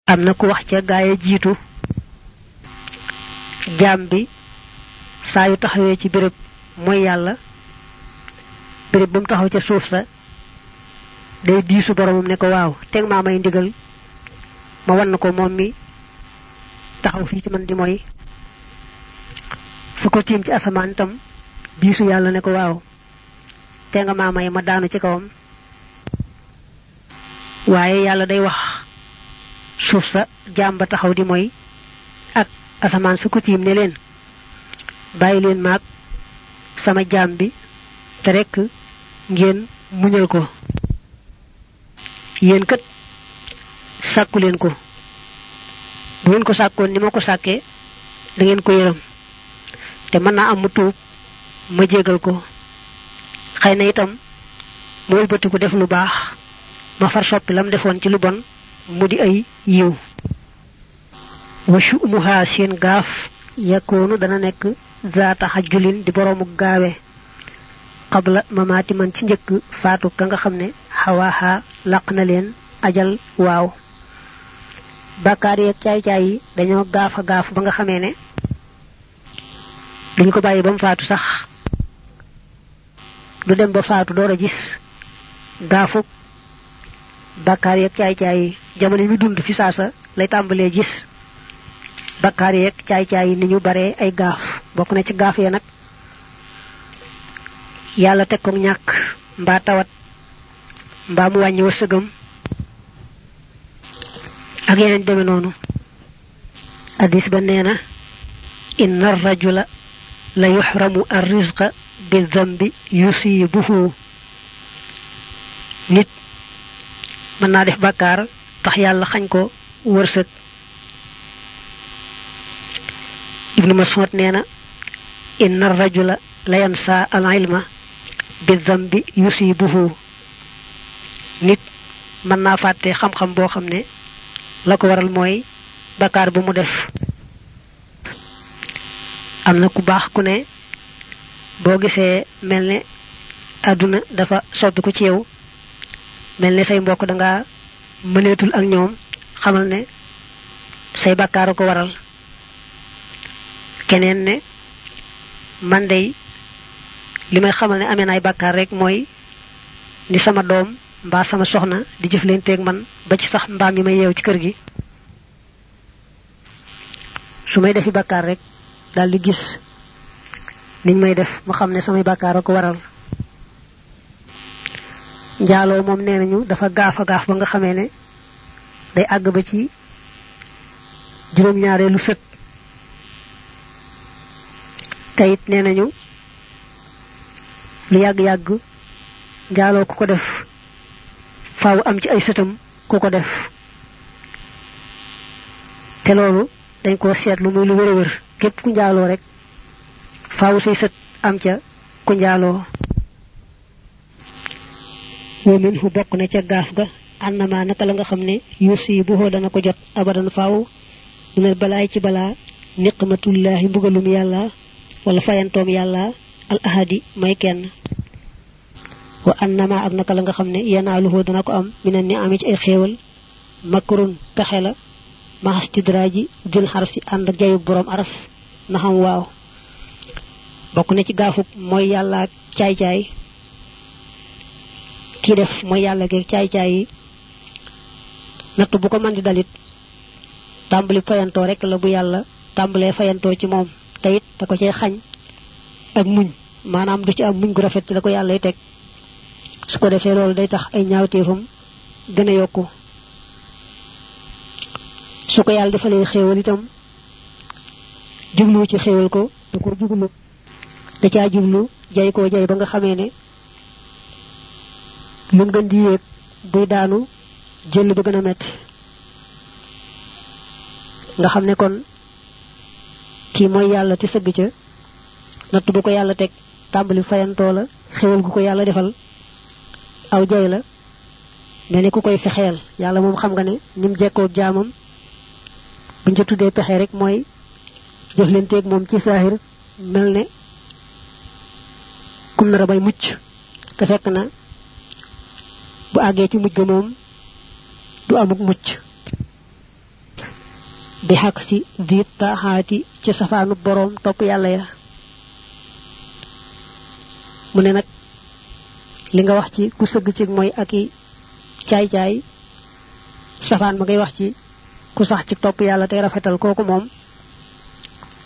amna ku wax ca gaaya jiitu jaam bi saa yu taxawee ci béréb mooy yàlla béréb ba mu taxaw ca suuf sa day diisu boromam ne ko waaw teg maa may ndigal ma wan ko moom mi taxaw fii ci man di mooy fu ko tiim ci asamaan tam diisu yàlla ne ko waaw te nga maa may ma daanu ci kawam waaye yàlla day wax suuf sa jaam ba taxaw di mooy ak asamaan su ko tiim ne leen bàyyi leen maag sama jaam bi te rek ngeen muñal ko yéen kat sàkku leen ko bu ngeen ko sàkkoon ni ma ko sàkkee da ngeen ko yërëm te mën naa am mu tuub ma jégal ko xëy na itam mu wëlbatiku def lu baax ma far soppi lam defoon ci lu bon mu di ay yiw wa shu'nuha seen gaaf yakoonu dana nekk zaata xajjulin di boroomu gaawe qabla mamaati man ci njëkk faatu ka nga xam ne xawaaxa laq na leen ajal waaw bàkkaar yeeg caay-caay yi dañoo gaaf a gaaf ba nga xamee ne duñ ko bàyyi ba mu faatu sax du dem ba faatu door a gis gaafuk bàkkaar yeeg caay-caay yi jamono mi dund fi saasa lay tàmbalee gis bàkkaar yeeg caay-caay yi ni ñu baree ay gaaf bokk na ci gaaf ya nag yàlla teg ko ñàkk mbaa tawat mbaa mu wàññi wërsëgam ak yeneen deme noonu hadis ba nee na inna rajula la yuhramu ar-rizqa bi dhanbi yusibuhu nit mën naa def bàkkaar tax yàlla xañ ko wërsëg ibnu Mas'ud nee na inna rajula la yansa al-ilma bi dhanbi yusibuhu nit mën naa fàtte xam-xam boo xam ne la ko waral mooy bàkkaar bu mu def am na ku baax ku ne boo gisee mel ne àdduna dafa soppi ko ci yow mel ne say mbokk danga mëneetul ak ñoom xamal ne say bàkkaar ko waral keneen ne man day li may xamal ne amee naay bàkkaar rek mooy ni sama doom mbaa sama soxna di jëflanteeg man ba ci sax mbaam yi may yeew ci kër gi su may defi bàkkaar rek daal di gis niñ may def mu xam ne samay bàkkaar ko waral njaaloo moom nee nañu dafa gaaf a gaaf ba nga xamee ne day àgg ba ci juróom-ñaareelu sët tayit nee nañu lu yàgg-yàgg njaaloo ku ko def faaw am ci ay sëtam ku ko def te loolu dañ ko seetlu muy lu wër a wër képp ku njaaloo rek faaw say sët am ca ku njaaloo wa minhu bokk na ca gaaf ga annama naka la nga xam ne yusi bu dana ko jot abadan faaw minal balaay ci balaa niqmatullahi mbugalum yàlla wala fayantoom yàlla al ahadi may kenn wa annama ak naka la nga xam ne yanaaluhu dana ko am minan ni ami ci ay xéewal makrun pexe la mahastidraji dil xarsi ànd ak jayu borom aras na xam waaw bokk na ci gaafuk mooy yàlla ak caay-caay kii def mooy yàlla geeg caay-caay yi natt bu ko mën di dalit tàmbali fayantoo rek la bu yàlla tàmbalee fayantoo ci moom te it da ko cee xañ ak muñ maanaam du ci am muñ gu rafet ci la ko yàlla teg su ko defee loolu day tax ay ñaawteefam gën a yokku su ko yàlla defalee xéewal itam jublu ci xéewal ko da ko jublu da caa jublu jay koo jay ba nga xamee ne lu mu gën di yéeg buy daanu jël ba gën a metti nga xam ne kon kii mooy yàlla te sëgg ca natt bu ko yàlla teg tàmbali fayantoo la xéewal gu ko yàlla defal aw jay la mel ni ku koy fexeel yàlla moom xam nga ne ni mu jekkoo jaamam buñ ca tuddee pexe rek mooy jëflanteeg moom ci saahir mel ne kum nar a bay mucc te fekk na bu àggee ci mujj ga moom du amuk mucc bi hak si di taxati ci safanu borom top yalla ya mu ne nak li nga wax ci ku seug ci moy aki caay caay safaan ma ngay wax ci ku sax ci top yalla tay rafetal koku mom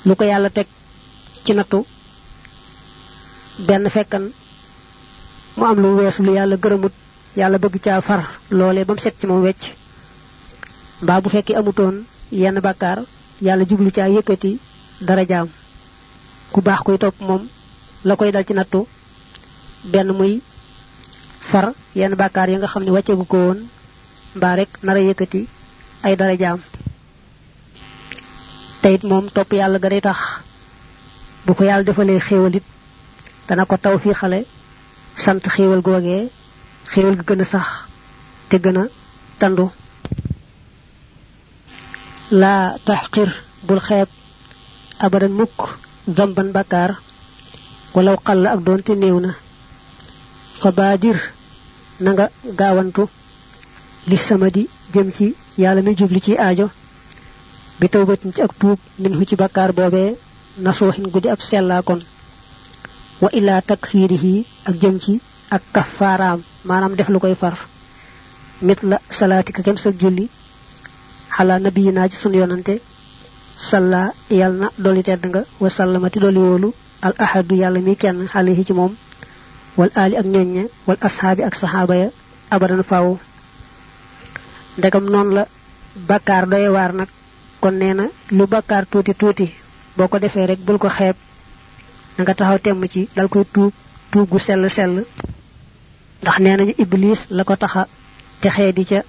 lu ko yalla tek ci nattu ben fekkan mu am lu wessu lu yalla gëremut yalla bëgg ca far lolé bam set ci mom wecc ba bu fekki amuton yenn bakkar yalla jublu ca yëkëti dara jaam ku baax koy top mom la koy dal ci nattu ben muy far yenn bakkar ya nga xamni wacce gu ko won ba rek nara yëkëti ay dara jaam tayit mom top yalla ga day tax bu ko yalla defale xéewalit dana ko taw fi xalé sant xéewal googee xéewal ga gëna sax te gëna tandu la tahqir bul xeeb abadan mukk zamban bakar walaw qalla ak doonte néew na fa baadir na nga gaawantu li samadi jëm ci yàlla mi jubli ci aajo bi tawbatin ci ak tuub minhu ci bakar boobee nasuuxin guddi ab sellaa kon wa ila takfirihi ak jëm ci ak kafaram manam def lu koy far mitla salatika kem sa julli ala nabiyina ci sunu yonante salla yalna doli tedd nga wa sallamati doli wolu al ahadu yalla mi kenn alayhi ci mom wal ali ak ñoññe wal ashabi ak sahaba ya abadan faaw ndegam non la bakar doy war nak kon neena lu bakar tuti tuti boko defé rek bul ko xeeb nga taxaw temm ci dal koy tuub gu sel ndax nenañu iblis la ko taxa te xéedi ca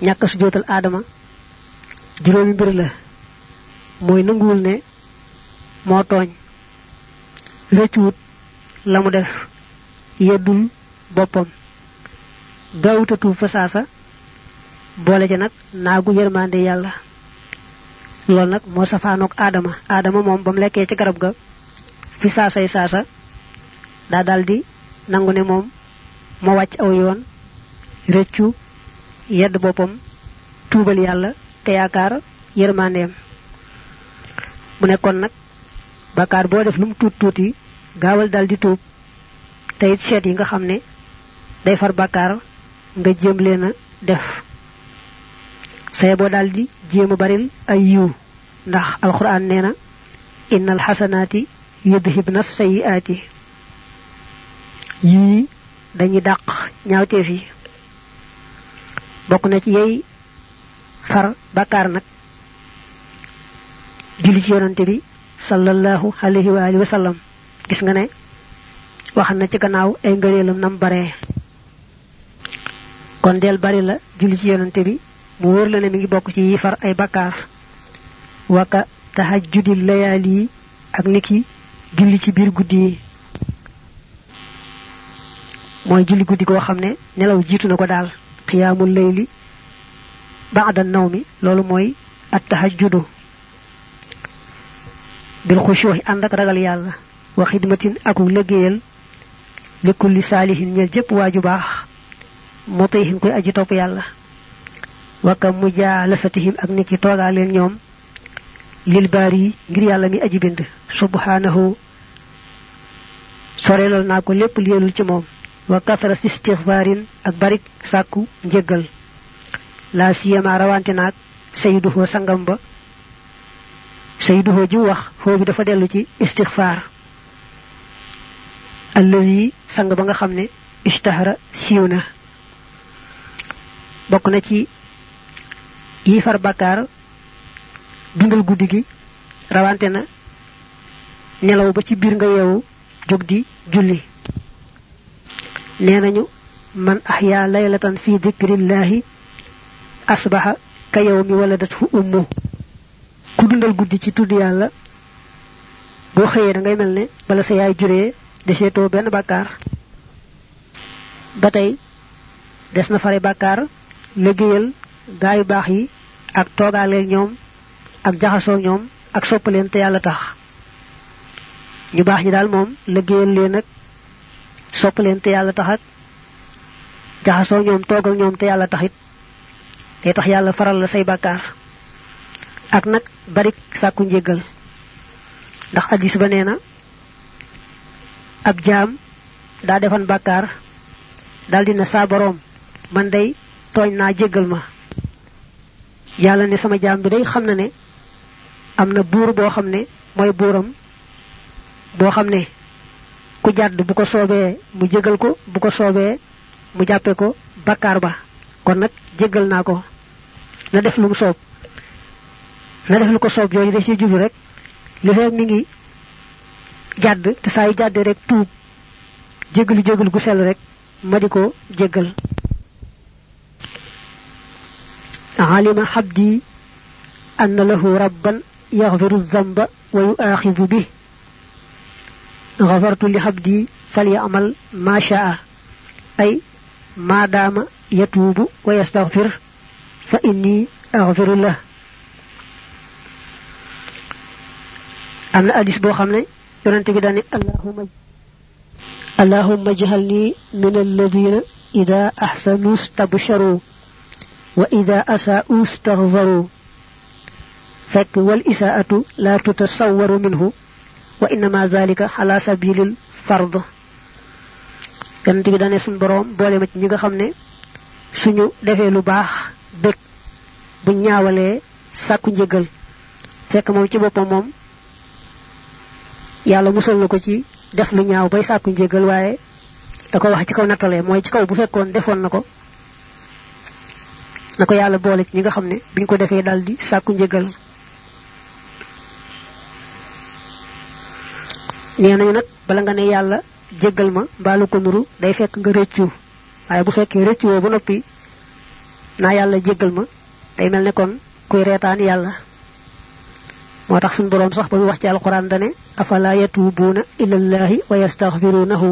ñaka su jotal adama juróomi mbir la moy nangul ne mo togn reccut lamu def yeddul bopam gawtatu fasasa boole ca nak nagu yermande yalla lool nak mo safanok adama mom bam lekke ci garab ga fi saasay saasa da daldi nangu ne mom mo wacc aw yoon reccu yedd bopam tuubal yalla te yaakar yermandem bu nekkon nak bakar bo def lum tuti gaawal daldi tuub tay xet yi nga xamne day far bakar nga jëm leena def say bo daldi jema baril ay yu ndax alquran neena innal hasanati yudhibna sayyiati yi dañuy dàq ñaawteef yi bokk na ci yey far bakar nak julli ci yonante bi sallallahu alayhi wa alihi wa sallam gis nga ne wax na ci gannaaw ay ngëneelam nam bare kon del bari la julli ci yonante bi mu wóor la ne mi ngi bokk ci yi far ay bakar waka tahajjudil layali ak niki julli ci bir guddi moy julli guddi go xamne nelaw jitu nako dal qiyamul layli ba'da an-nawmi lolu moy at-tahajjudu bil khushu'i andak ragal yalla wa khidmatin ak liggéeyal li kulli salihin ñel jep waju bax motayhin koy aji top yalla wa kam mujalasatihim ak niki togalel ñom lil bari ngir yalla mi aji bind subhanahu sorelal nako lepp liyelul ci mom wa kathara istighfarin ak barik sakku njeggal la siyama rawante nak sayyiduhu sangam ba sayyiduhu ji wax fo bi dafa delu ci istighfar allazi sang ba nga xamne ishtahara siwna bokk na ci yi far bakar dundal guddigi rawante na nelaw ba ci bir nga yewu jogdi julli nenañu man ahya laylatan fi dhikrillahi asbaha ka yawmi waladathu ummu ku dundal guddi ci tuddu yalla bo xeye da ngay melne bala sa yaay juré deseto ben bakar batay des na fare bakar liggéeyal gaay bax yi ak togalé ñom ak jaxaso ñom ak soppalen te yalla tax ñu bax ñi dal mom liggéeyal leen ak soppalen te yalla tax ak jaxaso ñom togal ñom te yalla taxit day tax yalla faral la say bakar ak nag bari sàkku njéggal ndax hadis ba nee na ab jaam daa defan bàkkaar daldi na saa boroom man day tooñ naa jéggal ma yàlla ne sama jaam bi day xam na ne am na buur boo xam ne mooy buuram boo xam ne ku jàdd bu ko soobee mu jégal ko bu ko soobee mu jàppe ko bàkkaar ba kon nag jéggal naa ko na def lu mu soob na def lu ko soob jooju da ci jublu rek li fekk mi ngi jàdd te saa yu jàddee rek tuub jéggalu gu sell rek ma di ko jéggal alima xabdi anna lahu rabban yaxfiru zamba wa yuaxidu bi xafartu li xabdi falyamal ma shaa ay maadaama yatuubu wa yastaxfir fa inni axfiru lah am na hadis boo xam ne yonente bi daane allahumma ij'alni min alladina ida axsanu stabsharu wa ida asaa'u staghfaru fekk wal isaa'atu la tutasawwaru minhu wa innama zalika ala sabilil fard yonente bi daane suñ boroom boole ma ci ñi nga xam ne suñu defee lu baax bëgg bu ñaawalee sàkku njëgal fekk moom ci boppam moom yàlla musal na ko ci def lu ñaaw bay sàkku njëgal waaye da ko wax ci kaw nattale mooy ci kaw bu fekkoon defoon na ko yàlla boole ci ñi nga xam ne biñ ko defee daldi sàkku njëgal nee nañu nag bala nga ne yàlla jéggal ma mbaalu ko nuru day fekk nga rëccu waaye bu fekkee rëccu woo ba noppi naa yàlla jéggal ma day mel ne kon kuy reetaan yàlla moo tax suñu boroom sax ba mu wax ci alxuraan dane afala yatuubuuna ilallahi wa yastaxfirunahu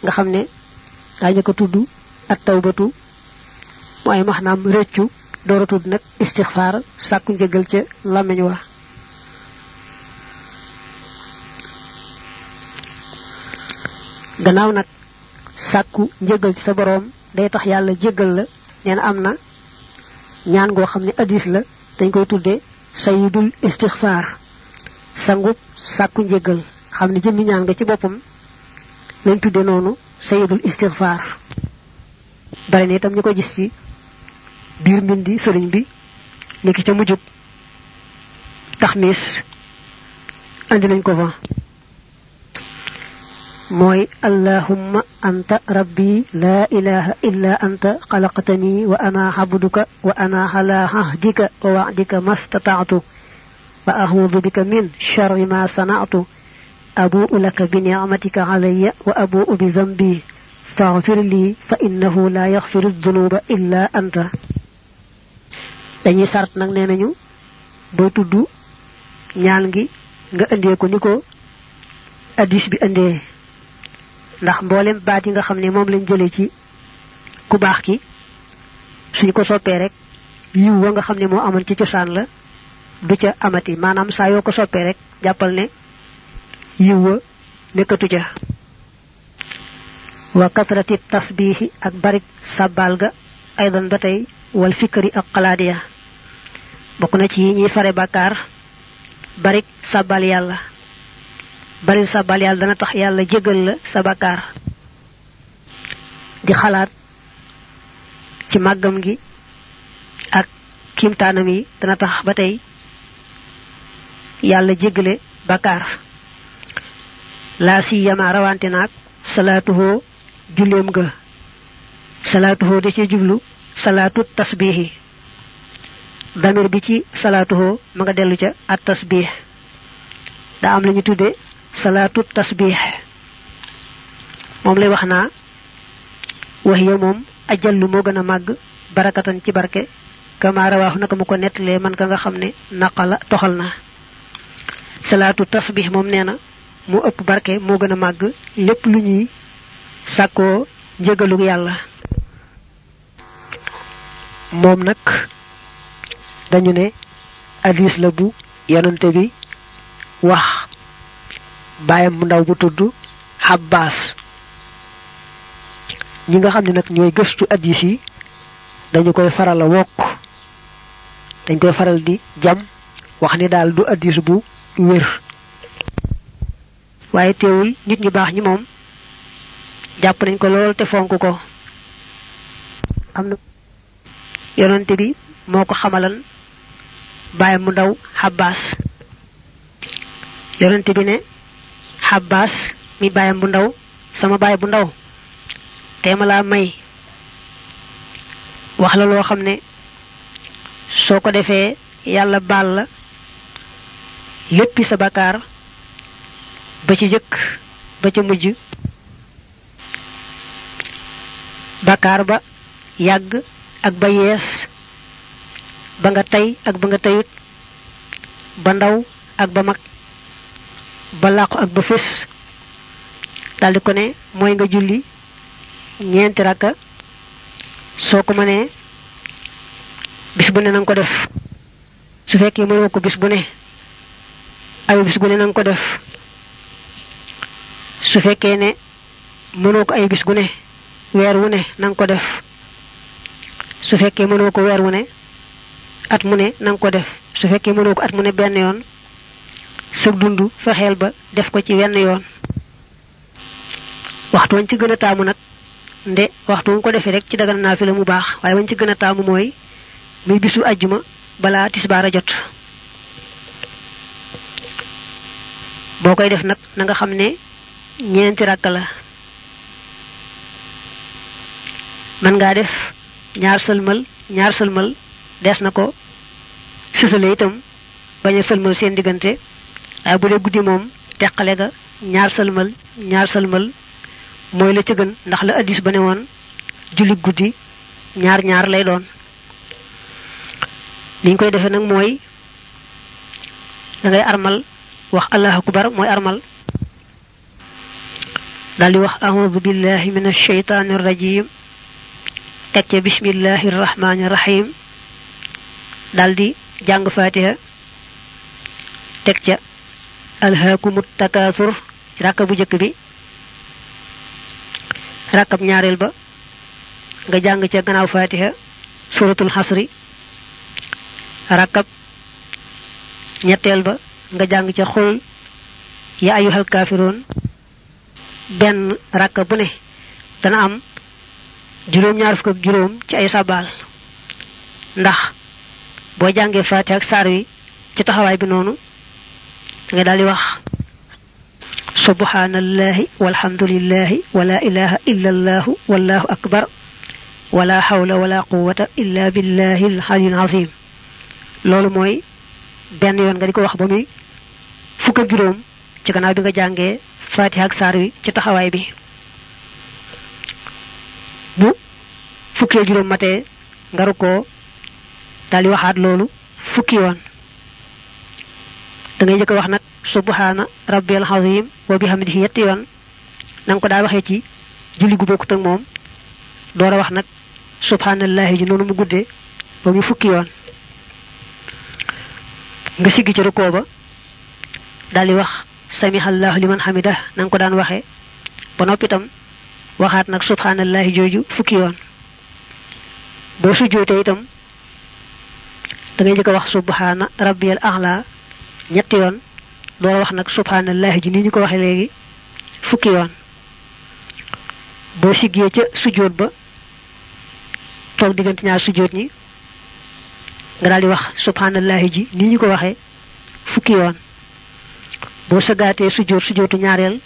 nga xam ne daañu ko tudd at tawbatu mooy maanaam rëccu door a tudd nag istixfaar sàkku njëgal ca làmmiñ wa gannaaw nag sàkku njëgal ci sa boroom day tax yàlla jéggal la nee na am na ñaan goo xam ne hadis la dañ koy tudde sayidul istixfaar sangub sàkku njëgal xam ne jëmmi ñaan nga ci boppam lañ tudde noonu sayidul istixfaar bari na itam ñu ko gis ci biir mbindi sëriñ bi nekki ca mujjub taxmis andi nañ ko fa mooy allahumma anta rabbi la ilaha illa anta xalaqtani wa ana xabuduka wa ana ala ahdika wa wa'dika mastata'tu wa a'udhu bika min sharri ma sana'tu abu'u laka bi ni'matika alayya wa abu'u bi dhanbi faghfir li fa innahu la yaghfiru dhunuba illa anta dañuy sart nag nee nañu boo tudd ñaan gi nga indee ko ni ko hadis bi indee ndax mboolem baat yi nga xam ne moom lañ jëlee ci ku baax ki suñ ko soppee rek yiw wa nga xam ne moo amoon ci cosaan la du ca amati maanaam saa yoo ko soppee rek jàppal ne yiw wa nekkatu ca wa kasrati tasbihi ak barik sàbbaal ga aydan ba tey wal fikri ak xalaat ya bokk na ci yi ñuy fare bàkkaar barik sàbbaal yàlla bari sàbbaal yàlla dana tax yàlla jégal la sa bàkkaar di xalaat ci màggam gi ak kiimtaanam yi dana tax ba tey yàlla jégale bàkkaar laa si yama rawante naag salaatuhoo julleem ga salaatuhoo da ci jublu salaatu tasbihi damir bi ci salaatuhoo ma nga dellu ca at tasbih daa am lañu tudde salaatu tasbih moom lay wax naa wax ya moom ajallu moo gën a màgg barakatan ci barke kama rawaahu naka mu ko nettalee man ka nga xam ne naqala toxal na salaatu tasbih moom nee na mu ëpp barke moo gën a màgg lépp lu ñuy sàkkoo njëgalu yàlla moom nag dañu ne hadis la bu yonante bi wax baayam bu ndaw bu tudd Habbaas ñi nga xam ne nag ñooy gëstu hadis yi dañu koy faral a wokk dañ koy faral di jam wax ni daal du hadis bu wér waaye teewul nit ñu baax ñi moom jàpp nañ ko lool te fonk ko am na yonante bi moo ko xamalan bàyyi mu ndaw Abbas yonante bi ne Abbas mi bàyyi bu ndaw sama bàyyi bu ndaw téema laa may wax la loo xam ne soo ko defee yàlla baal la léppi sa bakaar ba ci jëkk ba ca mujj bakaar ba yàgg ak ba yees ba nga tey ak ba nga teyut ba ndaw ak ba mag ba làqu ak ba fés daldi ko ne mooy nga julli ñeenti rakka soo ko mënee bis bu ne nanga ko def su fekkee mënoo ko bis bu ne ay bis gu ne nanga ko def su fekkee ne mënoo ko ay bis gu ne weer wu ne nanga ko def su fekkee mënoo ko weer wu ne at mu ne nanga ko def su fekkee mënoo ko at mu ne benn yoon sa dund fexeel ba def ko ci wenn yoon waxtu wañ ci gën a taamu nag nde waxtu wañ ko defee rek ci dagan naafila mu baax waaye wañ ci gën a taamu mooy muy bisu àjjuma balaa tisbaar a jot boo koy def nag na nga xam ne ñeenti rakk la mën ngaa def ñaar sëlmal des na ko sësale itam bañ a sëlmal seen diggante waaye bu dee guddi moom teqale ga ñaar sëlmal mooy la ca gën ndax la addis ba ne woon julli guddi ñaar lay doon niñ koy defee nag mooy da ngay armal wax allahu akbar mooy armal daldi wax a'udhu billahi minash shaytanir rajim teg ca bismillahir rahmanir rahim daldi jàng fatiha teg ca alhaakumut takaasur ci rakka bu jëkk bi rakkab ñaareel ba nga jàng ca gannaaw fatiha suratul xasri rakkab ñetteel ba nga jàng ca xul ya ayyuhal kaafiroon benn rakka bu ne dana am juróom-ñaar fukk ak juróom ci ay sabaal ndax boo jàngee fatiha ak saar wi ci taxawaay bi noonu nga daldi wax subhanallahi walhamdulillahi wala ilaha illa allah wallahu akbar wala hawla wala quwwata illa billahil aliyyil azim loolu mooy benn yoon nga di ko wax ba muy fukk ak juróom ci gannaaw bi nga jàngee fatiha ak saar wi ci taxawaay bi bu fukkee juróom matee nga rukkoo daldi waxaat loolu fukki yoon da ngay jëkk wax nag subhana rabbil azim wa bihamdihi yetti yoon nanga ko daa waxee ci julli gu bokkut ak moom door a wax nag subhanallahi ji noonu mu guddee ba muy fukki yoon nga siggi ci rukkoo ba daldi wax samihallahu liman hamidah nanga ko daan waxee ba noppi itam waxaat nag subhanallahi jooju fukki yoon boo sujjootee itam da ngay jëkk wax subhana rabbiyal a'la ñetti yoon door wax nag subhanallahi ji ni ñu ko waxee léegi fukki yoon boo siggee ca sujjoot ba toog diggante ñaar sujjoot ñi nga daldi wax subhanallahi ji ni ñu ko waxee fukki yoon boo sëggaatee sujjootu ñaareel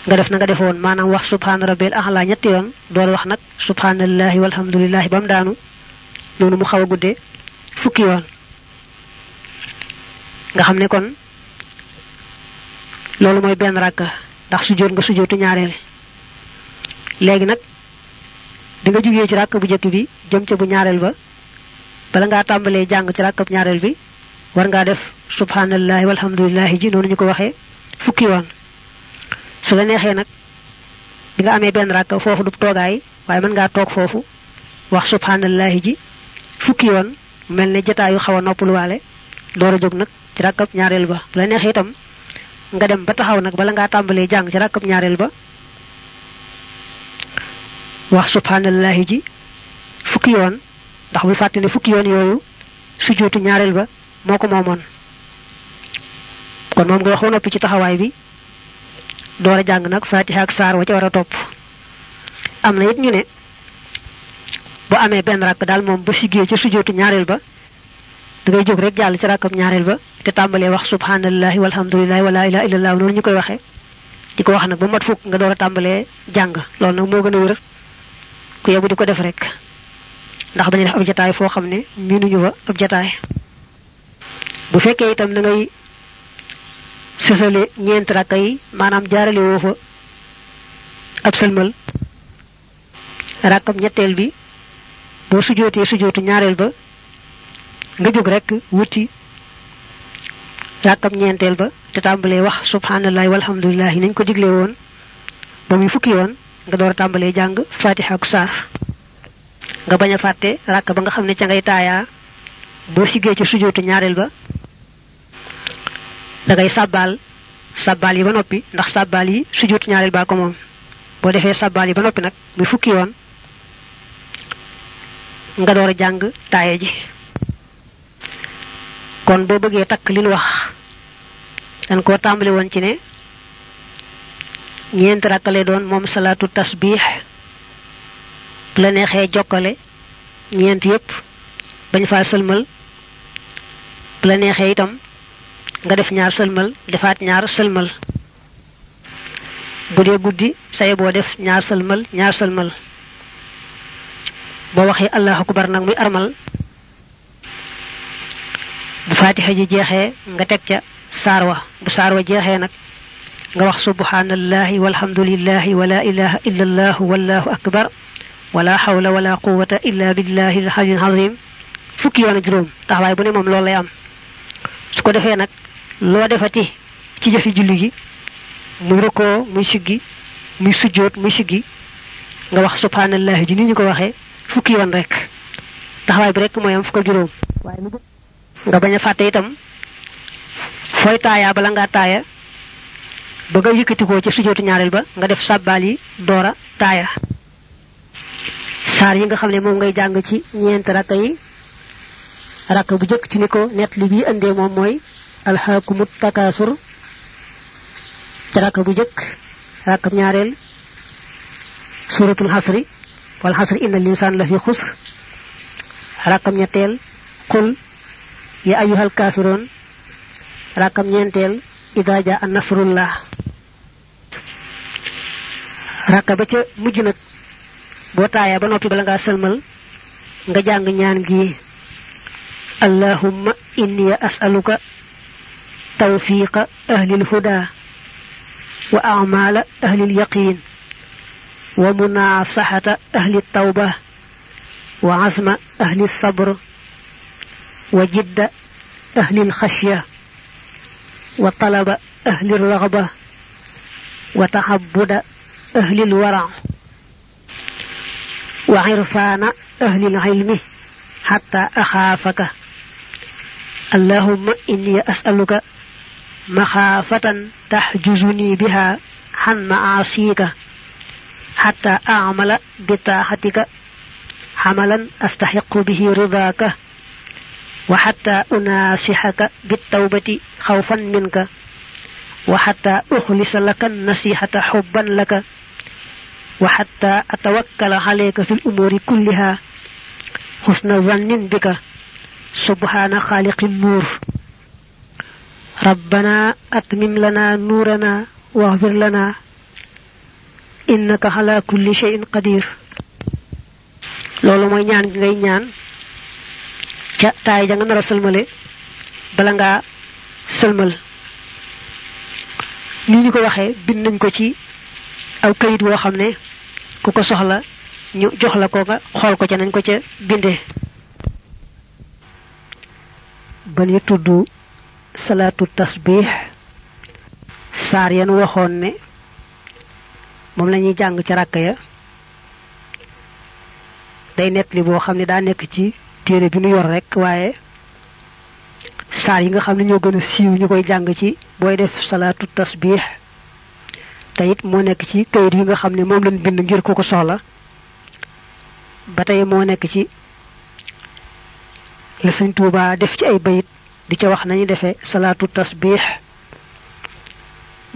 nga def na nga defoon maanaam wax subhana rabbil a'la ñetti yoon door wax nag subhanallahi walhamdulillahi bam daanu noonu mu xaw a guddee fukki yoon nga xam ne kon loolu mooy benn rakka ndax sujjóot nga sujjóotu ñaareel léegi nag di nga jógee ci rakk bu njëkk bi jëm ca bu ñaareel ba bala ngaa tàmbalee jàng ci rakkab ñaareel bi war ngaa def subhanallahi walhamdulillahi ji noonu ñu ko waxee fukki yoon su la neexee nag bi nga amee benn rakk foofu du toogaay waaye mën ngaa toog foofu wax subhanallahi ji fukki yoon mel ne jotaayu xaw a noppaluwaale door a jóg nag ci rakkab ñaareel ba bu la neexee itam nga dem ba taxaw nag bala ngaa tàmbalee jàng ci rakkab ñaareel ba wax subhanallahi ji fukki yoon ndax bul fàtte ne fukki yoon yooyu sujootu ñaarel ba moko momon kon mom nga waxo nopi ci taxaway bi doora jang nak fatiha ak sar wa ci wara top amna yit ñu ne bu amé ben rak dal mom bu sigé ci sujootu ñaarel ba da ngay jog rek jall ci rakam ñaarel ba te tambalé wax subhanallahi walhamdulillahi wala ilaha illallah non ñukoy waxé diko wax nak bu mat fuk nga doora tambalé jang lool nak mo gëna wër ku yebu diko def rek ndax bañu def ab jotaay fo xamné minuñu wa ab jotaay bu fekkee itam da ngay sësale ñent rakay manam jaarale wo fa ab selmal rakam ñettel bi bo sujootu ñaarel ba nga jog rek wuti rakam ñentel ba te tambalé wax subhanallahi walhamdulillahi nañ ko diglé won ba muy fukki won nga door tambalé jang fatiha ak sar nga baña faté rak ba nga xamné ca ngay taaya bo sigé ci sujootu ñaarel ba da ngay sabbal yi ba nopi ndax sabbal yi sujootu ñaarel ba ko mom bo défé sabbal yi ba nopi nak muy fukki won nga doora jang taaya ji kon bo bëggé tak liñ wax dan ko tambali won ci né ñent rakalé doon mom salatu tasbih la nexé jokalé ñent yépp bañ fa selmal la nexé itam nga def ñaar selmal defaat ñaar selmal bu dé guddi say bo def ñaar selmal bo waxé allahu akbar nak muy armal bu fatiha ji jexé nga tek ca sarwa bu sarwa jexé nak nga wax subhanallahi walhamdulillahi wala ilaha illallah wallahu akbar wala hawla wala quwwata illa billahi al-aliyyil azim fukki yoon juroom taxaway bu ne mom loolu lay am su ko defé nak lo defati ci jëfi julli gi muy roko muy siggi muy sujjoot muy siggi nga wax subhanallahi ji ni ñu ko waxé fukki yoon rek taxaway bi rek moy am fukki juroom waye lu nga baña faté itam foy taaya bala nga taaya ba nga yëkëti ko ci sujootu ñaarel ba nga def sabbal yi doora taaya sar yi nga xamné mom ngay jang ci ñent rakay rak bu jëk ci niko net li bi andé mom moy alhaakumut takasur ci rak bu jëk rak ñaarel suratul hasri wal hasri innal insana lafi khusr rakam ñettel qul ya ayyuhal kafirun rakam ñentel idha jaa nasrullah rakka ba ca mujj nak bo taaya ba nopi bala nga selmal nga jang ñaan gi allahumma inni as'aluka tawfiqa ahli al-huda wa a'mala ahli al-yaqin wa munasahata ahli at-tawbah wa 'azma ahli as-sabr wa jidda ahli al-khashyah wa talaba ahli ar-raghbah wa tahabbuda ahli al-wara' wa 'irfana ahli al-'ilm hatta akhafaka اللهم إني أسألك مخافة تحجزني بها عن معاصيك حتى أعمل بطاعتك عملا أستحق به رضاك وحتى أناصحك بالتوبة خوفا منك وحتى أخلص لك النصيحة حبا لك وحتى أتوكل عليك في الأمور كلها حسن ظن بك سبحان خالق النور ربنا أتمم لنا نورنا واغفر لنا إنك على كل شيء قدير لولو موي ñaan ngay ñaan ca tay ja nga nara selmalé bala nga selmal ni ñu ko waxé bind nañ ko ci aw kayit wo xamné ku ko soxla ñu jox la ko nga xol ko ca nañ ko ca bindé bani tuddu salatu tasbih sar yan waxon ne mom lañuy jang ci rakka ya day net li bo xamni da nek ci téré bi ñu yor rek waye sar yi nga xamni ñoo gëna siiw ñukoy jang ci boy def salatu tasbih tayit mo nek ci kayit yi nga xamni mom lañ bind ngir ko ko soxla batay mo nek ci la Sëriñ Tuubaa def ci ay bayit di ca wax nañu defee salaatu tasbih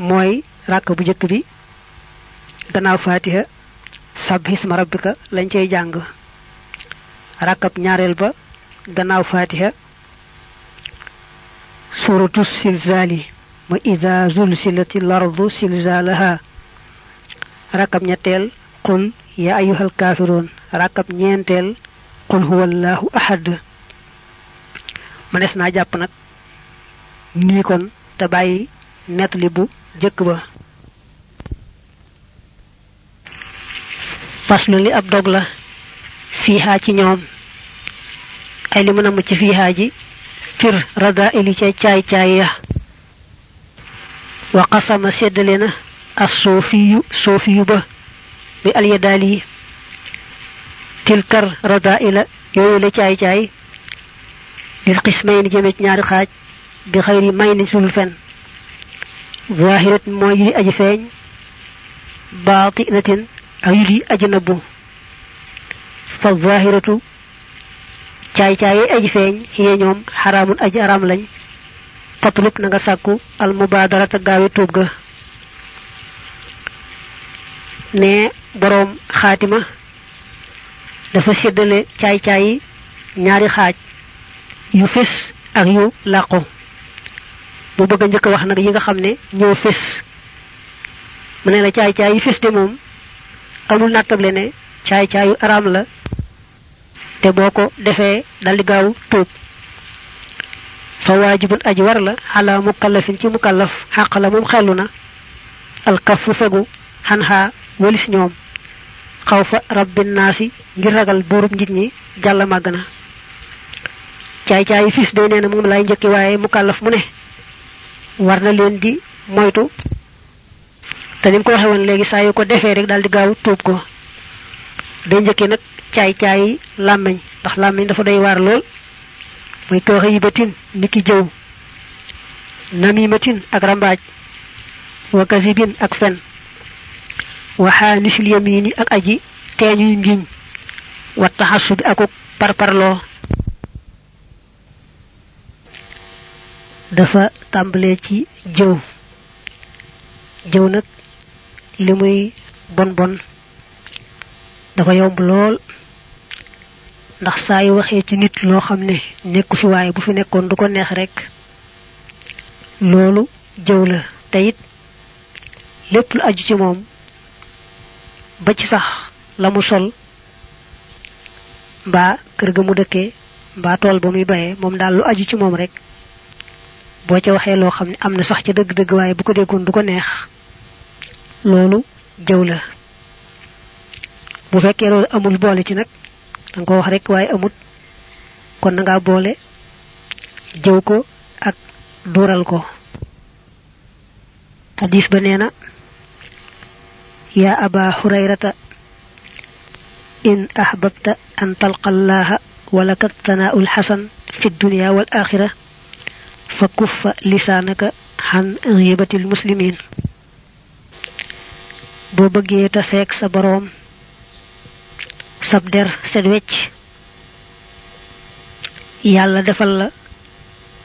mooy ràkk bu jëkk bi gannaaw fatiha sabbihisma rabbika lañ cey jàng rakab ñaareel ba gannaaw fatiha suratu silzali wa idha zulzilatil ardu silzalaha rakab ñetteel qul ya ayyuhal kafirun rakab ñeenteel qul huwallahu ahad manes na jàpp nag nii kon te bàyyi nettali bu jëkk ba faslu li ab dog la fiha ci ñoom ay li mëna mu ci fiha ji fir radaili ci caay ya wa qasama seddalena as-sufiyu ba bi al yadali tilkar radaila yoyu la caay lil qismayn jëme ci ñaari xaaj bi xeyri mayni sul fen zahirat moy yi aji feñ batinatin ak yu di aji nëbbu fa zahiratu caay aji feeñ xiyee ñoom xaraamun aji aram lañ fatlub na nga sàkku al mubadarata gaawe tuub ga ne boroom xaatima dafa séddale caay ñaari xaaj yu fés ak yu làqu mu bëgg njëkk wax nag yi nga xam ne ñoo fés mu ne la caay yi fés de moom amul nattable ne caay-caayu araam la te boo ko defee daldi gaaw tuub fa waajibun aji war la ala mukallafin ci mukallaf xàq la moom xellu na alkafu fegu xanxaa walis ñoom xaw fa rabbin naasi ngir ragal buurub nit ñi jàll màgg na caay-caayu fis day nee na moom lay njëkki waaye mukallaf mu ne war na leen di moytu te nim ko waxe won legi saa yu ko defee rek daldi gaaw tuub ko day njëkkee nag caay làmmiñ ndax làmmiñ dafa doy waar lool muy ko xiibatin niki jëw namimatin ak rambaaj wa kasibin ak fen wa xaanisil yamini ak aji teeñuy ngiñ wa taxassubi ak parparloo dafa tàmbalee ci jëw nag li muy bon dafa yomb lool ndax saa yu waxee ci nit loo xam ne nekku fi waaye bu fi nekkoon du ko neex rek loolu jëw la te it lépp lu aju ci moom ba ci sax la mu sol mbaa kër ga mu dëkkee mbaa tool ba muy bayee moom daal lu aju ci moom rek boo ca waxee loo xam ne am na sax ca dëgg-dëgg waaye bu ko déggoon du ko neex loolu jëw la bu fekkee loolu amul boole ci nag danga ko wax rek waaye amut kon na nga boole jëw ko ak duural ko hadis ba neena ya aba hurayrata in ahbabta an talqa allaha wa laka thana'ul hasan fi dunya wal akhirah fa kuffa lisanaka han ghibatil muslimin bo bëggee ta seek sa borom sab der set wecc yàlla defal la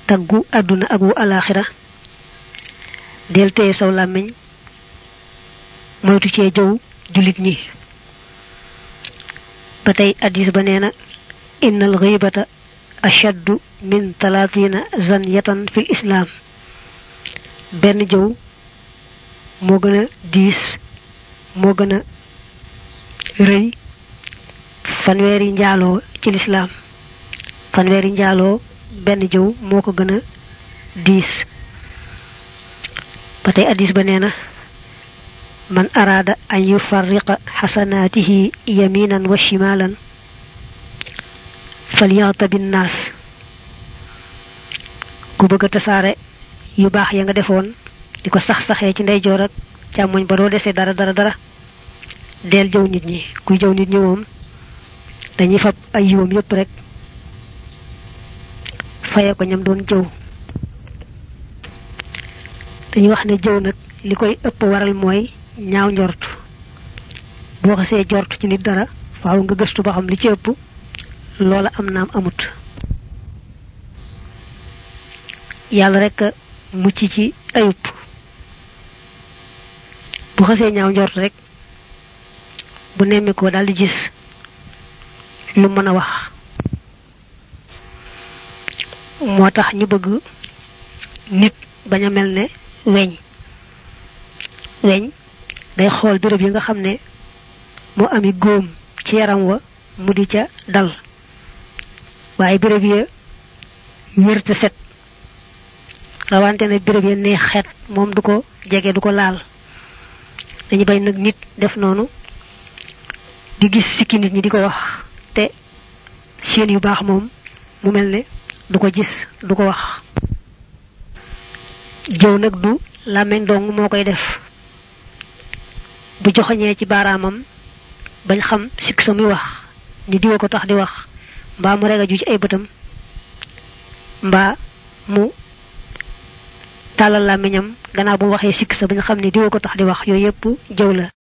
taggu aduna ak wu alaxira del tey saw làmmiñ moytu cee jëw julit ñi ba tey hadis ba neena innal ghibata ashaddu min 30 zanyatan fil islam benn jëw moo gën a diis moo gën a rëy fanweeri njaaloo ci l'islam fanweeri njaaloo benn jëw moo ko gën a diis ba tey hadis ba neena man arada an yufarriqa hasanatihi yaminan wa shimalan falyata bin nas ku bëgg tasaare yu baax ya nga defoon diko sax-saxee ci ndeyjoor ak càmmoñ ba doo desee dara del jëw nit ñi kuy jëw nit ñi moom dañuy fab ay yiwam yépp rek faye ko ñam doon jëw dañuy wax ne jëw nag li koy ëpp waral mooy ñaaw njort boo xasee jort ci nit dara faaw nga gëstu ba xam li ci ëpp loola am naam amut yàlla rek mucc ci ayub bu xasee ñaaw njort rek bu nemmi ko daldi gis lu mën a wax moo tax ñu bëgg nit bañ a mel ne weñ day xool béréb yi nga xam ne moo ami góom ci yaram wa mu di ca dal waaye béréb ya wér te set rawante ne béréb ya neex xeet moom du ko jege du ko laal dañu bay nag nit def noonu di gis sikki nit ñi di ko wax te seen yu baax moom mu mel ne du ko gis du ko wax jëw nag du làmmeñ dong moo koy def bu joxoñee ci baaraamam bañ xam sikk sa muy wax ni diwa ko tax di wax mbaa mu rega ju ci ay bëtam mbaa mu tàllal làmmiñam gannaaw bu waxee sikk sa bañ xam ni diwa ko tax di wax yooyu yépp jëw la